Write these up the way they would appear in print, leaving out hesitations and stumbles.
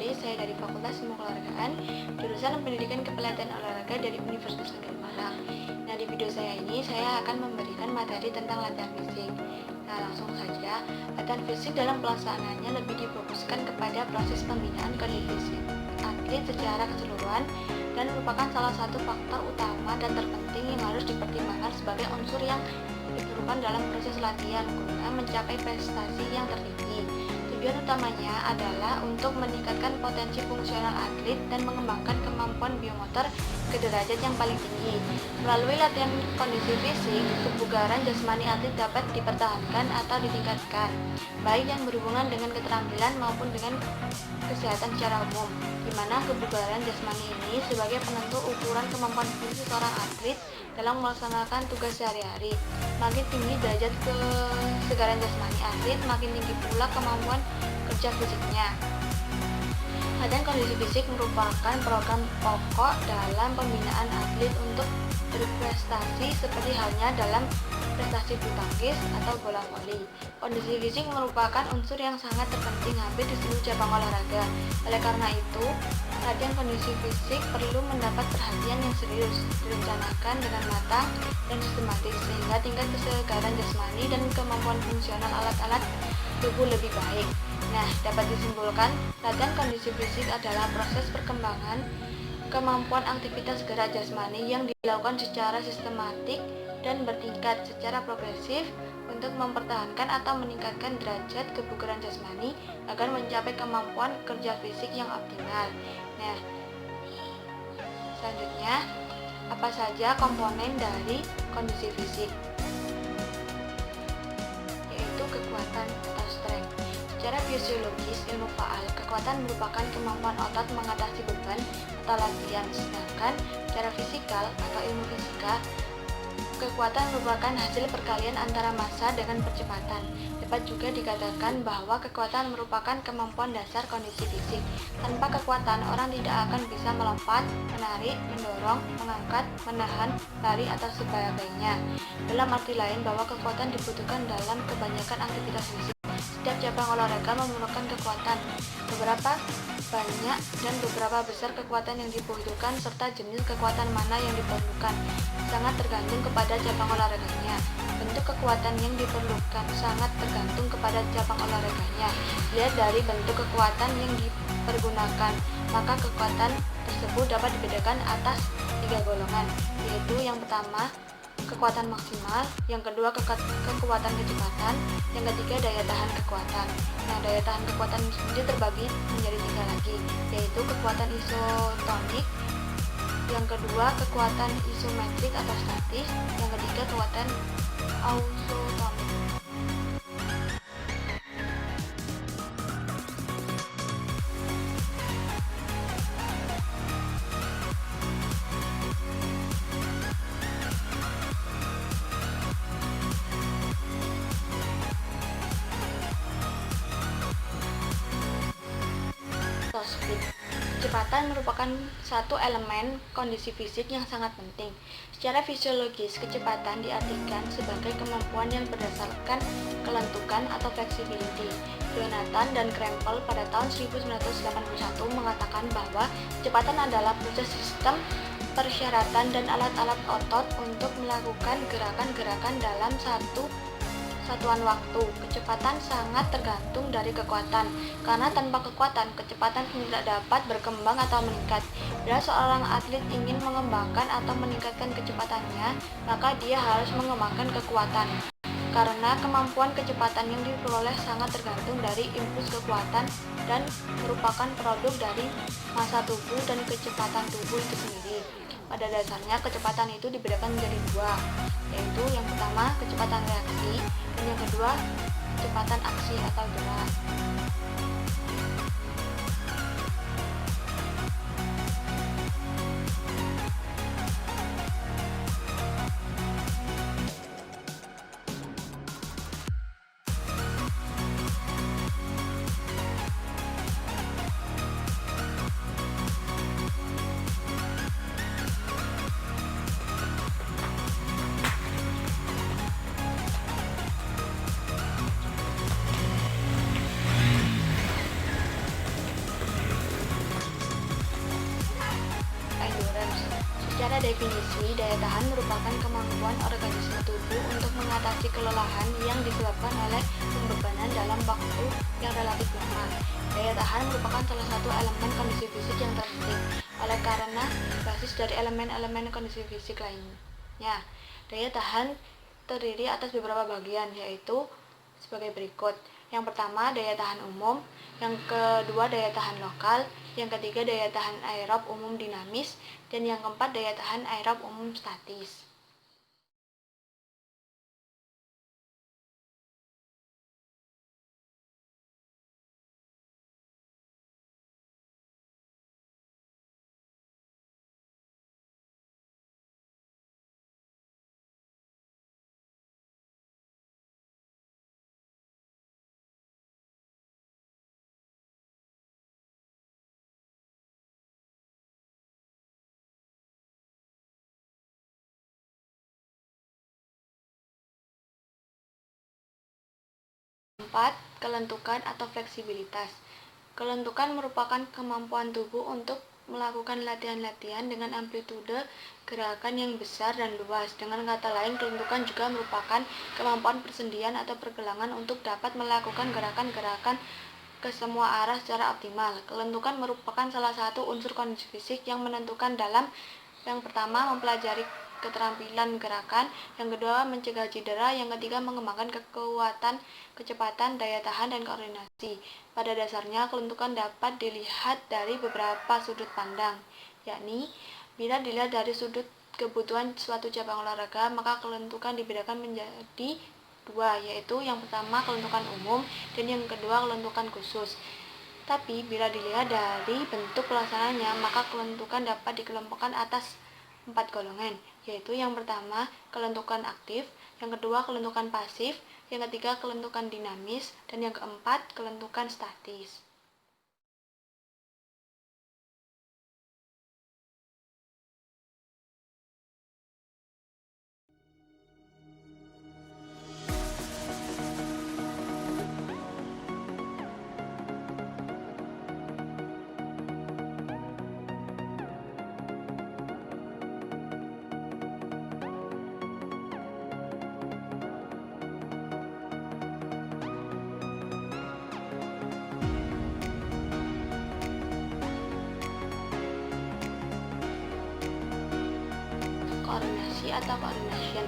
Sari, saya dari Fakultas Ilmu Keolahragaan, jurusan Pendidikan Kepelatihan Olahraga dari Universitas Negeri Malang. Nah, di video saya ini saya akan memberikan materi tentang latihan fisik. Nah, langsung saja, latihan fisik dalam pelaksanaannya lebih difokuskan kepada proses pembinaan kondisi atlet secara keseluruhan dan merupakan salah satu faktor utama dan terpenting yang harus dipertimbangkan sebagai unsur yang diperlukan dalam proses latihan guna mencapai prestasi yang tertinggi. Tujuan utamanya adalah untuk meningkatkan potensi fungsional atlet dan mengembangkan kemampuan biomotor ke derajat yang paling tinggi. Melalui latihan kondisi fisik, kebugaran jasmani atlet dapat dipertahankan atau ditingkatkan, baik yang berhubungan dengan keterampilan maupun dengan kesehatan secara umum, di mana kebugaran jasmani ini sebagai penentu ukuran kemampuan fisik seorang atlet dalam melaksanakan tugas sehari-hari. Makin tinggi derajat kesegaran jasmani atlet, makin tinggi pula kemampuan kerja fisiknya. Latihan kondisi fisik merupakan program pokok dalam pembinaan atlet untuk berprestasi seperti halnya dalam prestasi bulu tangkis atau bola voli. Kondisi fisik merupakan unsur yang sangat terpenting hampir di seluruh cabang olahraga. Oleh karena itu, latihan kondisi fisik perlu mendapat perhatian yang serius, direncanakan dengan matang dan sistematis sehingga tingkat kesegaran jasmani dan kemampuan fungsional alat-alat tubuh lebih baik. Nah, dapat disimpulkan, latihan kondisi fisik adalah proses perkembangan kemampuan aktivitas gerak jasmani yang dilakukan secara sistematik dan bertingkat secara progresif untuk mempertahankan atau meningkatkan derajat kebugaran jasmani agar mencapai kemampuan kerja fisik yang optimal. Nah, selanjutnya, apa saja komponen dari kondisi fisik? Yaitu kekuatan atau strength. Secara fisiologis, ilmu faal, kekuatan merupakan kemampuan otot mengatasi beban atau latihan, sedangkan secara fisikal atau ilmu fisika, kekuatan merupakan hasil perkalian antara massa dengan percepatan. Dapat juga dikatakan bahwa kekuatan merupakan kemampuan dasar kondisi fisik. Tanpa kekuatan, orang tidak akan bisa melompat, menarik, mendorong, mengangkat, menahan, lari, atau sebagainya. Dalam arti lain bahwa kekuatan dibutuhkan dalam kebanyakan aktivitas fisik. Setiap cabang olahraga memerlukan kekuatan. Beberapa banyak dan beberapa besar kekuatan yang dibutuhkan serta jenis kekuatan mana yang diperlukan sangat tergantung kepada cabang olahraganya. Bentuk kekuatan yang diperlukan sangat tergantung kepada cabang olahraganya. Lihat dari bentuk kekuatan yang dipergunakan, maka kekuatan tersebut dapat dibedakan atas 3 golongan, yaitu yang pertama kekuatan maksimal, yang kedua kekuatan kecepatan, yang ketiga daya tahan kekuatan. Nah, daya tahan kekuatan sendiri terbagi menjadi 3 lagi, yaitu kekuatan isotonik, yang kedua kekuatan isometrik atau statis, yang ketiga kekuatan ausotonik. Speed. Kecepatan merupakan satu elemen kondisi fisik yang sangat penting. Secara fisiologis, kecepatan diartikan sebagai kemampuan yang berdasarkan kelentukan atau flexibility. Jonathan dan Krempel pada tahun 1981 mengatakan bahwa kecepatan adalah proses sistem persyaratan dan alat-alat otot untuk melakukan gerakan-gerakan dalam satu satuan waktu. Kecepatan sangat tergantung dari kekuatan, karena tanpa kekuatan, kecepatan tidak dapat berkembang atau meningkat. Bila seorang atlet ingin mengembangkan atau meningkatkan kecepatannya, maka dia harus mengembangkan kekuatan. Karena kemampuan kecepatan yang diperoleh sangat tergantung dari impuls kekuatan dan merupakan produk dari massa tubuh dan kecepatan tubuh itu sendiri. Pada dasarnya, kecepatan itu dibedakan menjadi 2, yaitu yang pertama kecepatan reaksi dan yang kedua kecepatan aksi atau gerak. definisi, daya tahan merupakan kemampuan organisme tubuh untuk mengatasi kelelahan yang disebabkan oleh pembebanan dalam waktu yang relatif lama. Daya tahan merupakan salah satu elemen kondisi fisik yang terpenting, oleh karena basis dari elemen-elemen kondisi fisik lainnya. Daya tahan terdiri atas beberapa bagian, yaitu sebagai berikut. Yang pertama, daya tahan umum. Yang kedua, daya tahan lokal. Yang ketiga, daya tahan aerob umum dinamis. Dan yang keempat, daya tahan aerob umum statis. Keempat, kelentukan atau fleksibilitas. Kelentukan merupakan kemampuan tubuh untuk melakukan latihan-latihan dengan amplitude gerakan yang besar dan luas. Dengan kata lain, kelentukan juga merupakan kemampuan persendian atau pergelangan untuk dapat melakukan gerakan-gerakan ke semua arah secara optimal. Kelentukan merupakan salah satu unsur kondisi fisik yang menentukan dalam yang pertama, mempelajari keterampilan gerakan, yang kedua, mencegah cedera, yang ketiga, mengembangkan kekuatan, kecepatan, daya tahan, dan koordinasi. Pada dasarnya, kelentukan dapat dilihat dari beberapa sudut pandang, yakni bila dilihat dari sudut kebutuhan suatu cabang olahraga, maka kelentukan dibedakan menjadi dua, yaitu yang pertama kelentukan umum dan yang kedua kelentukan khusus. Tapi bila dilihat dari bentuk pelaksanaannya, maka kelentukan dapat dikelompokkan atas 4 golongan, yaitu yang pertama kelentukan aktif, yang kedua kelentukan pasif, yang ketiga kelentukan dinamis, dan yang keempat kelentukan statis. Koordinasi atau coordination.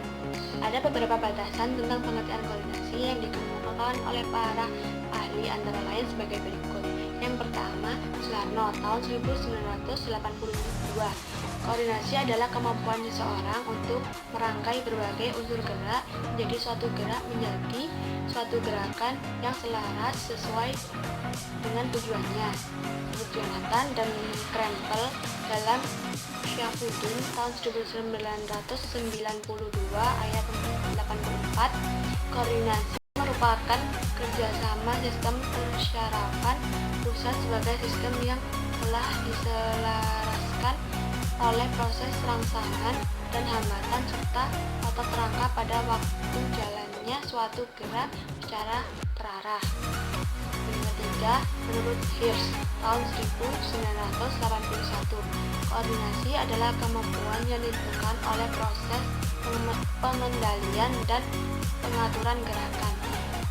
Ada beberapa batasan tentang pengertian koordinasi yang dikemukakan oleh para ahli antara lain sebagai berikut. Yang pertama, Sularno tahun 1982. Koordinasi adalah kemampuan seseorang untuk merangkai berbagai unsur gerak menjadi suatu gerak menjadi suatu gerakan yang selaras sesuai dengan tujuannya. Jonathan dan Krempel dalam Syafuddin tahun 1992 ayat 84, koordinasi merupakan kerjasama sistem persyarafan pusat sebagai sistem yang telah diselaraskan oleh proses rangsangan dan hambatan serta tata kerangka pada waktu jalannya suatu gerak secara terarah. Yang ketiga, menurut Hirsch tahun 1981, koordinasi adalah kemampuan yang ditentukan oleh proses pengendalian dan pengaturan gerakan.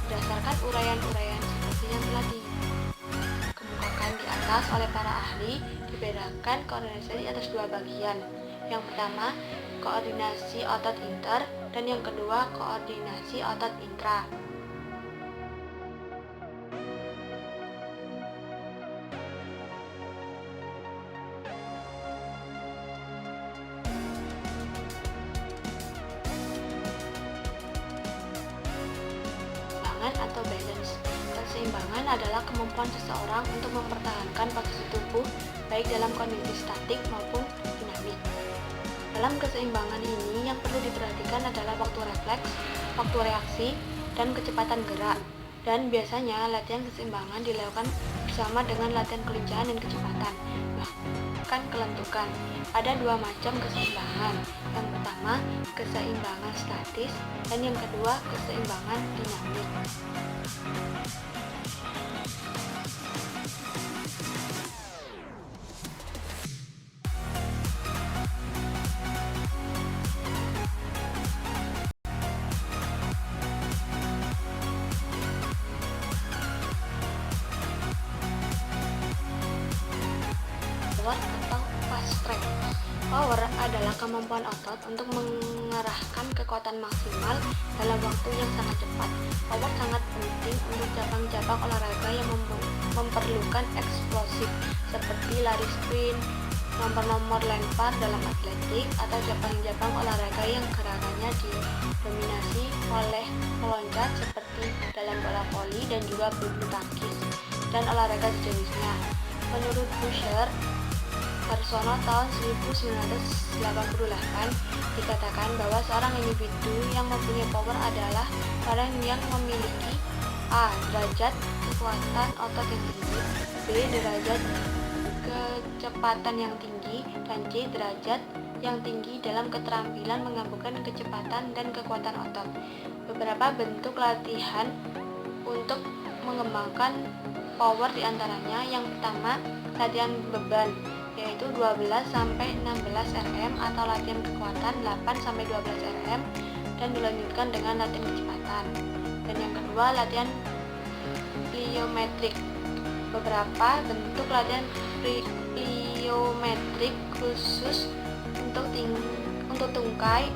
Berdasarkan uraian-uraian seperti yang telah dikemukakan di atas oleh para ahli, dibedakan koordinasi atas dua bagian. Yang pertama, koordinasi otot inter, dan yang kedua, koordinasi otot intra. Atau balance. Keseimbangan adalah kemampuan seseorang untuk mempertahankan posisi tubuh baik dalam kondisi statik maupun dinamik. Dalam keseimbangan ini yang perlu diperhatikan adalah waktu refleks, waktu reaksi, dan kecepatan gerak. Dan biasanya latihan keseimbangan dilakukan bersama dengan latihan kelincahan dan kecepatan, bahkan kelentukan. Ada dua macam keseimbangan. Yang pertama, keseimbangan statis, dan yang kedua, keseimbangan dinamik. power atau fast strength. Power adalah kemampuan otot untuk mengerahkan kekuatan maksimal dalam waktu yang sangat cepat. Power sangat penting untuk cabang-cabang olahraga yang memerlukan eksplosif seperti lari sprint, nomor-nomor lempar dalam atletik, atau cabang-cabang olahraga yang gerakannya didominasi oleh meloncat seperti dalam bola voli dan juga bulu tangkis dan olahraga sejenisnya. Menurut Busher, Personal tahun 1988 dikatakan bahwa seorang individu yang mempunyai power adalah orang yang memiliki A. derajat kekuatan otot yang tinggi, B. derajat kecepatan yang tinggi, dan C. derajat yang tinggi dalam keterampilan menggabungkan kecepatan dan kekuatan otot. Beberapa bentuk latihan untuk mengembangkan power diantaranya: yang pertama, latihan beban, yaitu 12-16 Rm atau latihan kekuatan 8-12 Rm, dan dilanjutkan dengan latihan kecepatan. Dan yang kedua, latihan pliometrik. Beberapa bentuk latihan pliometrik khusus untuk tungkai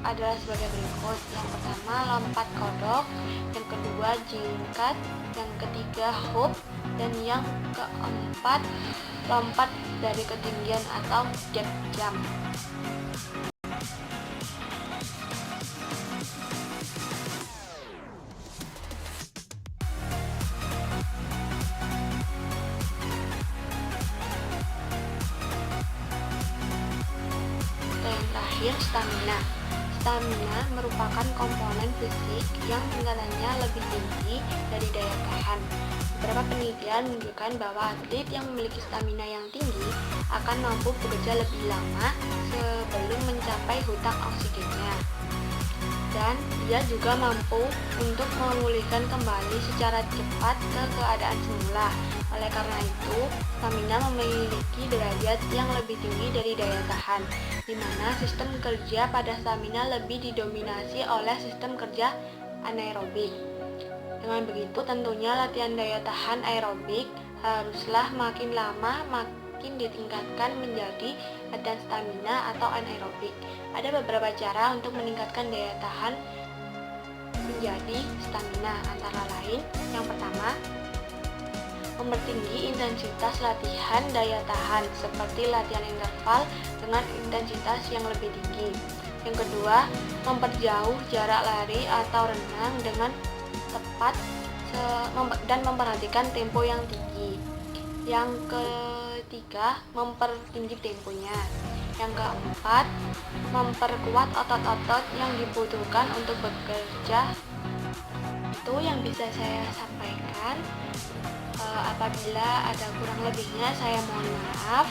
adalah sebagai berikut. Yang pertama, lompat kodok, yang kedua, jingkat, yang ketiga, hoop, dan yang keempat, lompat dari ketinggian atau depth jump. Dan yang terakhir, stamina. Stamina merupakan komponen fisik yang tingkatannya lebih tinggi dari daya tahan. Beberapa penelitian menunjukkan bahwa atlet yang memiliki stamina yang tinggi akan mampu bekerja lebih lama sebelum mencapai hutang oksigennya. Dan dia juga mampu untuk memulihkan kembali secara cepat ke keadaan semula. Oleh karena itu, stamina memiliki derajat yang lebih tinggi dari daya tahan, di mana sistem kerja pada stamina lebih didominasi oleh sistem kerja anaerobik. Dengan begitu, tentunya latihan daya tahan aerobik haruslah makin lama makin ditingkatkan menjadi latihan stamina atau anaerobik. Ada beberapa cara untuk meningkatkan daya tahan menjadi stamina, antara lain: yang pertama, mempertinggi intensitas latihan daya tahan seperti latihan interval dengan intensitas yang lebih tinggi. Yang kedua, memperjauh jarak lari atau renang dengan tepat dan memperhatikan tempo yang tinggi. Yang ketiga, mempertinggi temponya. Yang keempat, memperkuat otot-otot yang dibutuhkan untuk bekerja. Itu yang bisa saya sampaikan. Apabila ada kurang lebihnya, saya mohon maaf.